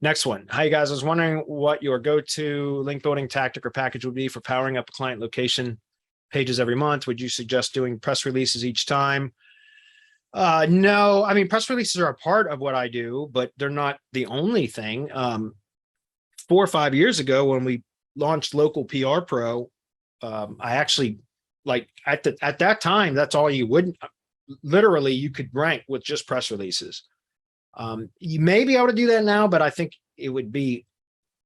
Next one. Hi, guys. I was wondering what your go-to link building tactic or package would be for powering up client location pages every month. Would you suggest doing press releases each time? No, I mean, press releases are a part of what I do, but they're not the only thing. 4 or 5 years ago, when we launched Local PR Pro, I actually, like, at that time, that's all you would, literally you could rank with just press releases. You may be able to do that now, but I think it would be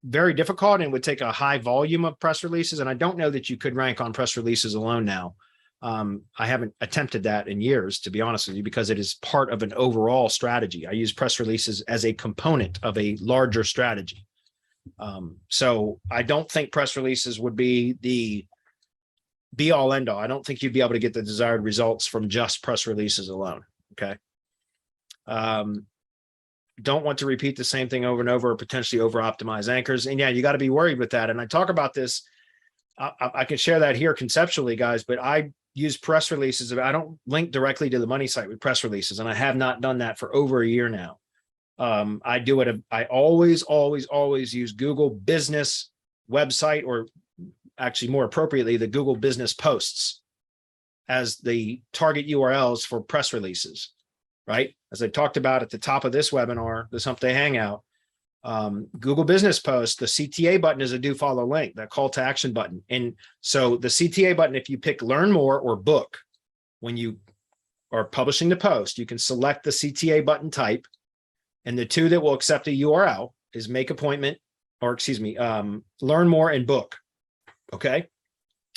very difficult and would take a high volume of press releases. And I don't know that you could rank on press releases alone now. I haven't attempted that in years, to be honest with you, because it is part of an overall strategy. I use press releases as a component of a larger strategy. So I don't think press releases would be the be all end all. I don't think you'd be able to get the desired results from just press releases alone. Okay. Don't want to repeat the same thing over and over, or potentially over optimize anchors. And yeah, you got to be worried with that. And I talk about this. I can share that here conceptually, guys, but I use press releases. I don't link directly to the money site with press releases, and I have not done that for over a year now. I do it. I always use Google Business website, or actually more appropriately, the Google Business posts as the target URLs for press releases, right? As I talked about at the top of this webinar, this Hump Day Hangout, Google Business Post, the CTA button is a do follow link, that call to action button. And so the CTA button, if you pick learn more or book, when you are publishing the post, you can select the CTA button type, and the two that will accept a URL is make appointment, or excuse me, learn more and book. Okay.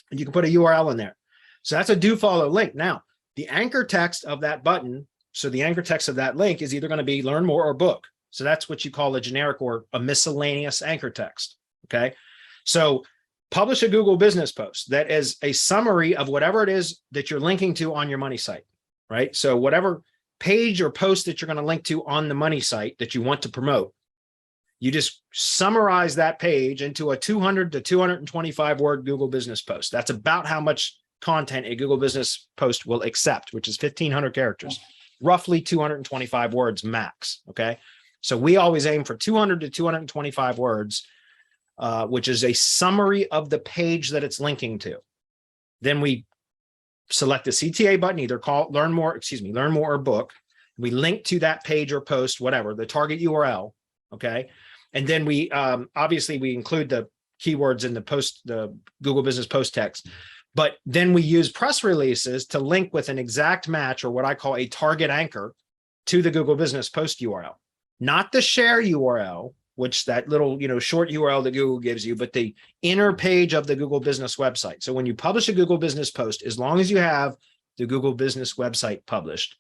And you can put a URL in there. So that's a do follow link. Now, the anchor text of that button, so the anchor text of that link is either going to be learn more or book. So that's what you call a generic or a miscellaneous anchor text. Okay. So publish a Google Business post that is a summary of whatever it is that you're linking to on your money site, right? So whatever page or post that you're going to link to on the money site that you want to promote, you just summarize that page into a 200 to 225 word Google Business post. That's about how much content a Google Business post will accept, which is 1,500 characters, roughly 225 words max. Okay. So we always aim for 200 to 225 words, which is a summary of the page that it's linking to. Then we select the CTA button, either learn more or book. We link to that page or post, whatever, the target URL. Okay. And then we obviously we include the keywords in the post, the Google Business post text, but then we use press releases to link with an exact match, or what I call a target anchor, to the Google Business post URL, not the share URL, which that little, short URL that Google gives you, but the inner page of the Google Business website. So when you publish a Google Business post, as long as you have the Google Business website published,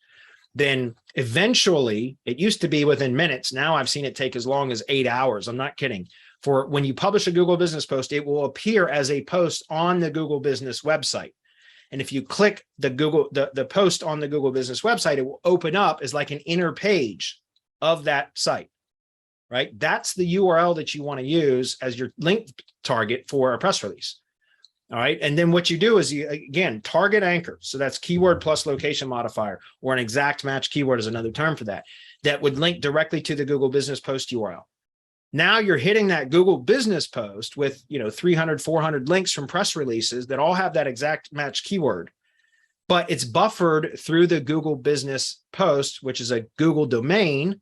then eventually, it used to be within minutes. Now I've seen it take as long as 8 hours. I'm not kidding. For when you publish a Google Business post, it will appear as a post on the Google Business website. And if you click the post on the Google Business website, it will open up as like an inner page of that site, right? That's the URL that you want to use as your link target for a press release. All right. And then what you do is you, again, target anchor. So that's keyword plus location modifier, or an exact match keyword is another term for that, that would link directly to the Google Business post URL. Now you're hitting that Google Business post with, 300, 400 links from press releases that all have that exact match keyword, but it's buffered through the Google Business post, which is a Google domain.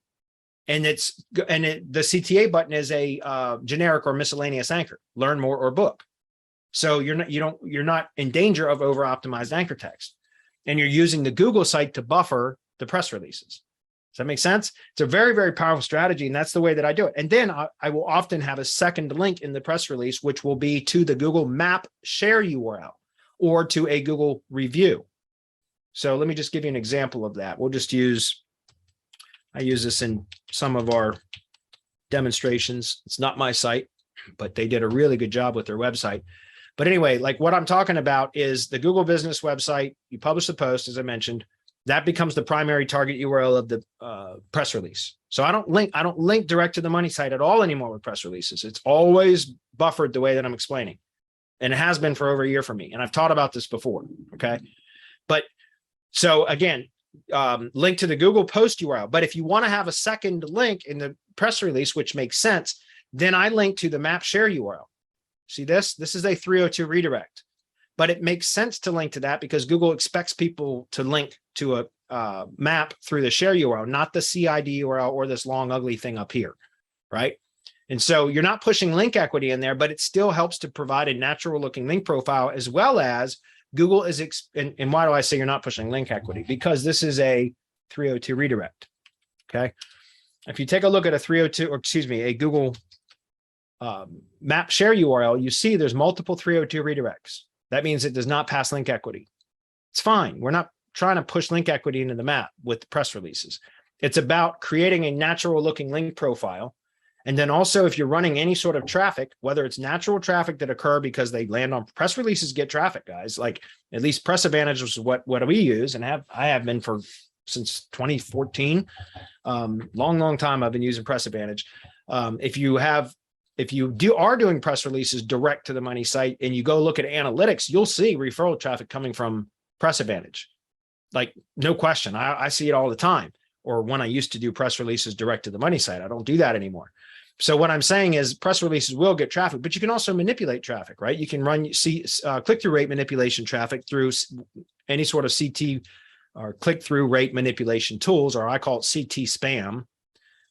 And the CTA button is a generic or miscellaneous anchor, learn more or book. So you're not in danger of over optimized anchor text, and you're using the Google site to buffer the press releases. Does that make sense? It's a very, very powerful strategy, and that's the way that I do it. And then I will often have a second link in the press release, which will be to the Google Map share URL or to a Google review. So let me just give you an example of that. I use this in some of our demonstrations. It's not my site, but they did a really good job with their website. But anyway, like what I'm talking about is the Google Business website. You publish the post, as I mentioned, that becomes the primary target URL of the press release. So I don't link direct to the money site at all anymore with press releases. It's always buffered the way that I'm explaining. And it has been for over a year for me. And I've taught about this before. Okay. But so again, link to the Google post URL. But if you want to have a second link in the press release, which makes sense, then I link to the map share URL. See this? This is a 302 redirect, but it makes sense to link to that because Google expects people to link to a map through the share URL, not the CID URL or this long ugly thing up here, right? And so you're not pushing link equity in there, but it still helps to provide a natural looking link profile, as well as Google is, and why do I say you're not pushing link equity? Because this is a 302 redirect, okay? If you take a look at a 302, or excuse me, a Google map share URL, you see there's multiple 302 redirects. That means it does not pass link equity. It's fine. We're not trying to push link equity into the map with press releases. It's about creating a natural looking link profile. And then also, if you're running any sort of traffic, whether it's natural traffic that occur because they land on press releases, get traffic, guys, like at least Press Advantage was what we use and I have been for since 2014. Long time I've been using Press Advantage. If you are doing press releases direct to the money site and you go look at analytics, you'll see referral traffic coming from Press Advantage. Like, no question. I see it all the time. Or when I used to do press releases direct to the money site, I don't do that anymore. So what I'm saying is press releases will get traffic, but you can also manipulate traffic, right? You can run click-through rate manipulation traffic through any sort of CT or click-through rate manipulation tools, or I call it CT spam,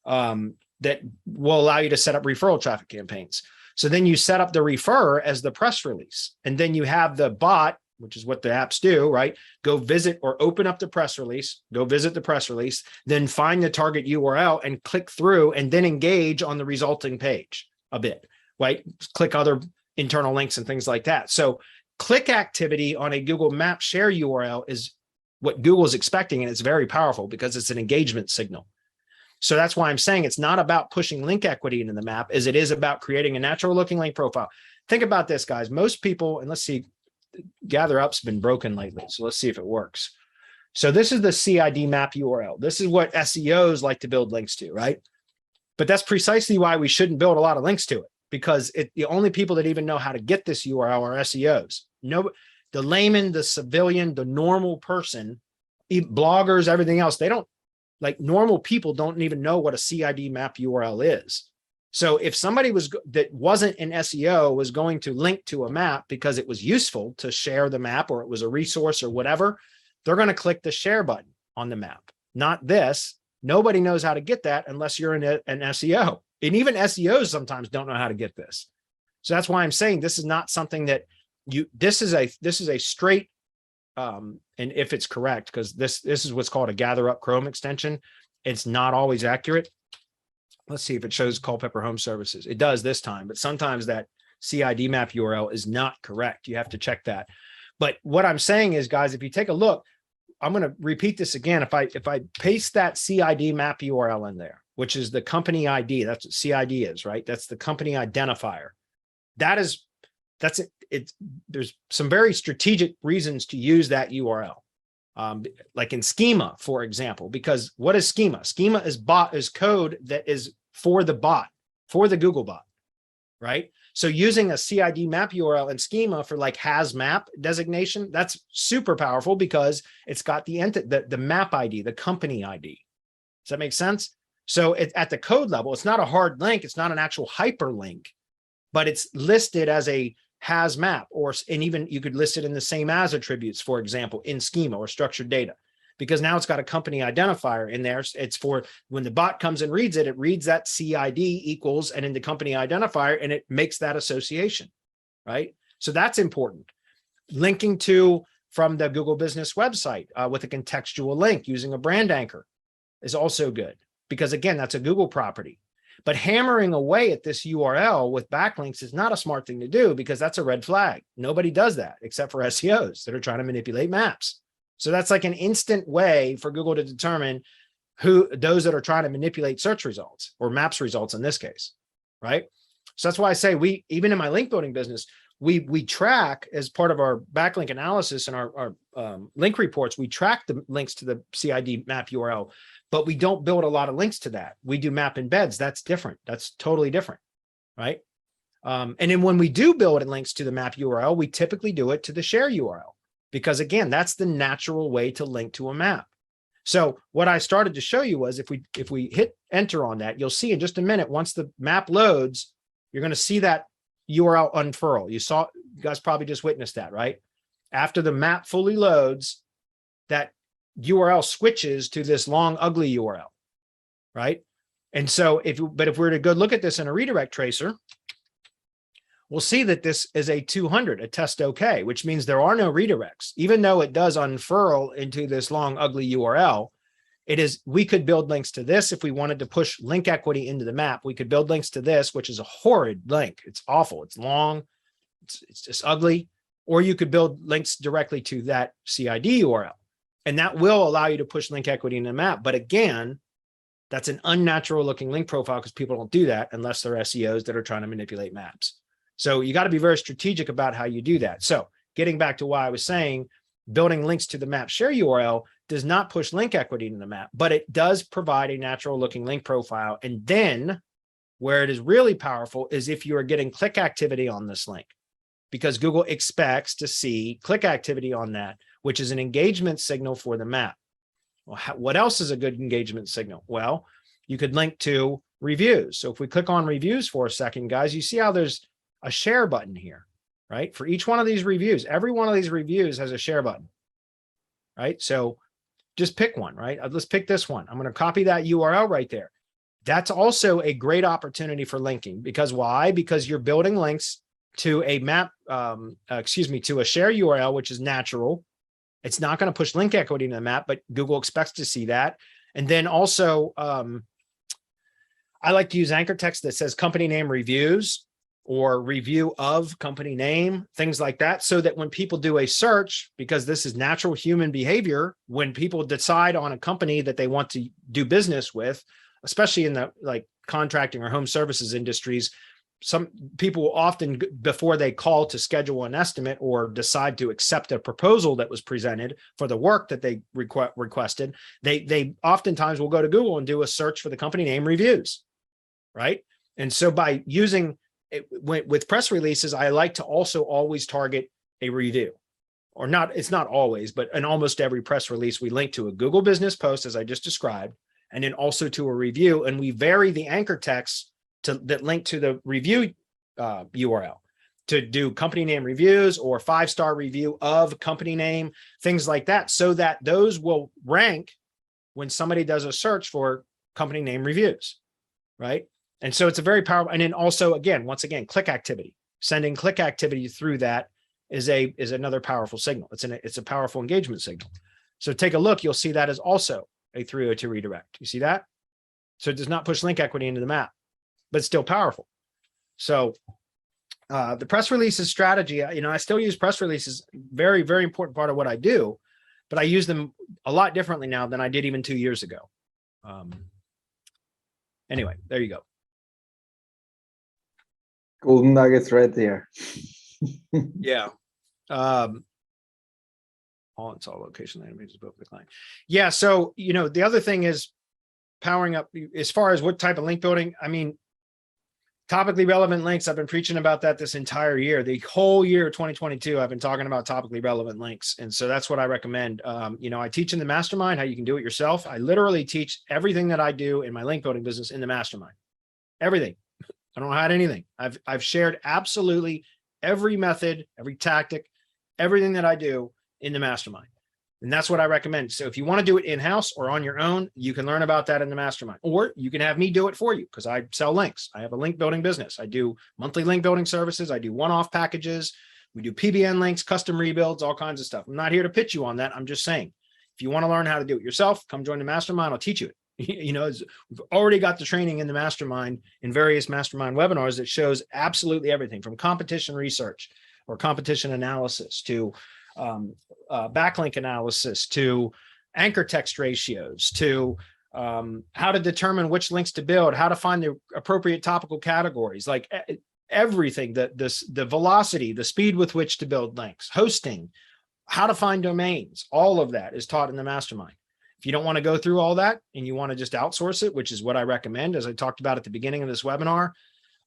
that will allow you to set up referral traffic campaigns. So then you set up the refer as the press release, and then you have the bot, which is what the apps do, right? Go visit or open up the press release, go visit the press release, then find the target URL and click through and then engage on the resulting page a bit, right? Click other internal links and things like that. So click activity on a Google Map share URL is what Google is expecting, and it's very powerful because it's an engagement signal. So that's why I'm saying it's not about pushing link equity into the map, as it is about creating a natural looking link profile. Think about this, guys. Most people, and let's see, Gather Up's been broken lately. So let's see if it works. So this is the CID map URL. This is what SEOs like to build links to, right? But that's precisely why we shouldn't build a lot of links to it, because the only people that even know how to get this URL are SEOs. No, the layman, the civilian, the normal person, bloggers, everything else, they don't, like, normal people don't even know what a CID map URL is. So if somebody that wasn't an SEO was going to link to a map because it was useful to share the map, or it was a resource or whatever, they're going to click the share button on the map, not this. Nobody knows how to get that unless you're an SEO. And even SEOs sometimes don't know how to get this. So that's why I'm saying this is not something that this is a straight, and if it's correct, because this is what's called a Gather Up Chrome extension. It's not always accurate. Let's see if it shows Culpeper Home Services. It does this time, but sometimes that CID map URL is not correct. You have to check that. But what I'm saying is, guys, if you take a look, I'm going to repeat this again. If I paste that CID map URL in there, which is the company ID, that's what CID is, right? That's the company identifier. That's it. There's some very strategic reasons to use that URL. Like in schema, for example, because what is schema? Schema is code that is for the bot, for the Google bot, right? So using a CID map URL in schema for like has map designation, that's super powerful because it's got the map ID, the company ID. Does that make sense? So at the code level, it's not a hard link. It's not an actual hyperlink, but it's listed as a has map, and even you could list it in the same as attributes, for example, in schema or structured data, because now it's got a company identifier in there. It's for when the bot comes and reads it, it reads that CID equals and in the company identifier, and it makes that association, right? So that's important. Linking to from the Google business website with a contextual link using a brand anchor is also good, because again, that's a Google property. But hammering away at this URL with backlinks is not a smart thing to do, because that's a red flag. Nobody does that except for SEOs that are trying to manipulate maps. So that's like an instant way for Google to determine those that are trying to manipulate search results or maps results in this case, right? So that's why I say even in my link building business, we track as part of our backlink analysis and our link reports, we track the links to the CID map URL, but we don't build a lot of links to that. We do map embeds. That's different. That's totally different, right? And then when we do build links to the map URL, we typically do it to the share URL, because again, that's the natural way to link to a map. So what I started to show you was if we hit enter on that, you'll see in just a minute, once the map loads, you're going to see that URL unfurl. You guys probably just witnessed that, right? After the map fully loads, that URL switches to this long, ugly URL, right? And so if we're to go look at this in a redirect tracer, we'll see that this is a 200, a test okay, which means there are no redirects. Even though it does unfurl into this long, ugly URL, we could build links to this. If we wanted to push link equity into the map, we could build links to this, which is a horrid link. It's awful. It's long. It's just ugly. Or you could build links directly to that CID URL. And that will allow you to push link equity in the map. But again, that's an unnatural looking link profile because people don't do that unless they're SEOs that are trying to manipulate maps. So you got to be very strategic about how you do that. So getting back to why I was saying, building links to the map share URL does not push link equity in the map, but it does provide a natural looking link profile. And then where it is really powerful is if you are getting click activity on this link, because Google expects to see click activity on that, which is an engagement signal for the map. Well, what else is a good engagement signal? Well, you could link to reviews. So if we click on reviews for a second, guys, you see how there's a share button here, right? For each one of these reviews, every one of these reviews has a share button, right? So just pick one, right? Let's pick this one. I'm going to copy that URL right there. That's also a great opportunity for linking. Because why? Because you're building links to a map, to a share URL, which is natural. It's not going to push link equity in the map, but Google expects to see that. And then also, I like to use anchor text that says company name reviews or review of company name, things like that, so that when people do a search, because this is natural human behavior, when people decide on a company that they want to do business with, especially in the like contracting or home services industries, some people will often, before they call to schedule an estimate or decide to accept a proposal that was presented for the work that they requested, they oftentimes will go to Google and do a search for the company name reviews, right? And so by using it with press releases, I like to also always target a review, or not. It's not always, but in almost every press release, we link to a Google business post, as I just described, and then also to a review. And we vary the anchor text that link to the review URL to do company name reviews or 5-star review of company name, things like that, so that those will rank when somebody does a search for company name reviews, right? And so it's a very powerful, and then also, again, once again, click activity, sending click activity through that is another powerful signal. It's a powerful engagement signal. So take a look, you'll see that is also a 302 redirect. You see that? So it does not push link equity into the map, but it's still powerful. So the press releases strategy, I still use press releases, very, very important part of what I do, but I use them a lot differently now than I did even 2 years ago. Anyway, there you go. Golden nuggets right there. Yeah. All location animators both decline. Yeah. So, the other thing is powering up as far as what type of link building. I mean, topically relevant links. I've been preaching about that this entire year. The whole year 2022, I've been talking about topically relevant links. And so that's what I recommend. I teach in the mastermind how you can do it yourself. I literally teach everything that I do in my link building business in the mastermind. Everything. I don't hide anything. I've shared absolutely every method, every tactic, everything that I do in the mastermind. And that's what I recommend. So if you want to do it in-house or on your own, you can learn about that in the mastermind, or you can have me do it for you because I sell links. I have a link building business. I do monthly link building services. I do one-off packages. We do PBN links, custom rebuilds, all kinds of stuff. I'm not here to pitch you on that. I'm just saying, if you want to learn how to do it yourself, come join the mastermind. I'll teach you it. We've already got the training in the mastermind in various mastermind webinars that shows absolutely everything from competition research or competition analysis to backlink analysis to anchor text ratios to how to determine which links to build, how to find the appropriate topical categories, like everything, the velocity, the speed with which to build links, hosting, how to find domains, all of that is taught in the mastermind. If you don't want to go through all that and you want to just outsource it, which is what I recommend, as I talked about at the beginning of this webinar,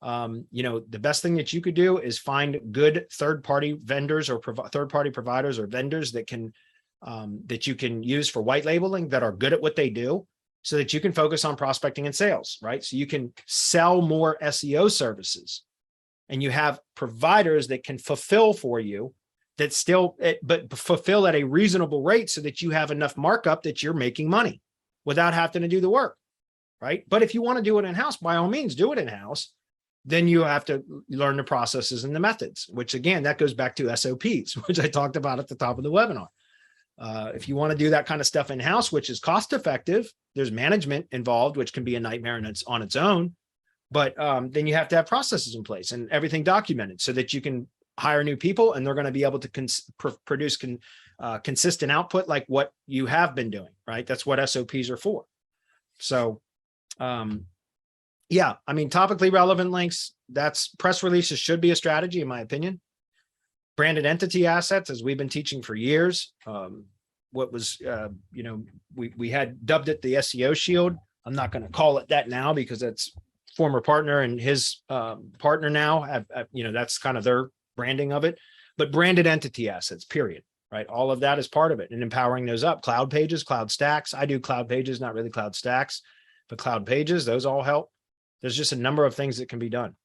the best thing that you could do is find good third-party vendors or third-party providers or vendors that can that you can use for white labeling that are good at what they do so that you can focus on prospecting and sales, right? So you can sell more SEO services and you have providers that can fulfill for you that still, but fulfill at a reasonable rate so that you have enough markup that you're making money without having to do the work, right? But if you want to do it in-house, by all means, do it in-house. Then you have to learn the processes and the methods, which again, that goes back to SOPs, which I talked about at the top of the webinar. If you want to do that kind of stuff in-house, which is cost effective, there's management involved, which can be a nightmare and it's on its own. But then you have to have processes in place and everything documented so that you can hire new people and they're going to be able to produce consistent output like what you have been doing, right? That's what SOPs are for. So, yeah, I mean, topically relevant links, that's press releases should be a strategy, in my opinion. Branded entity assets, as we've been teaching for years. What was, you know, we had dubbed it the SEO shield. I'm not going to call it that now because that's former partner and his partner now have, you know, that's kind of their branding of it, but branded entity assets, period, right? All of that is part of it and empowering those up. Cloud pages, cloud stacks. I do cloud pages, not really cloud stacks, but cloud pages, those all help. There's just a number of things that can be done.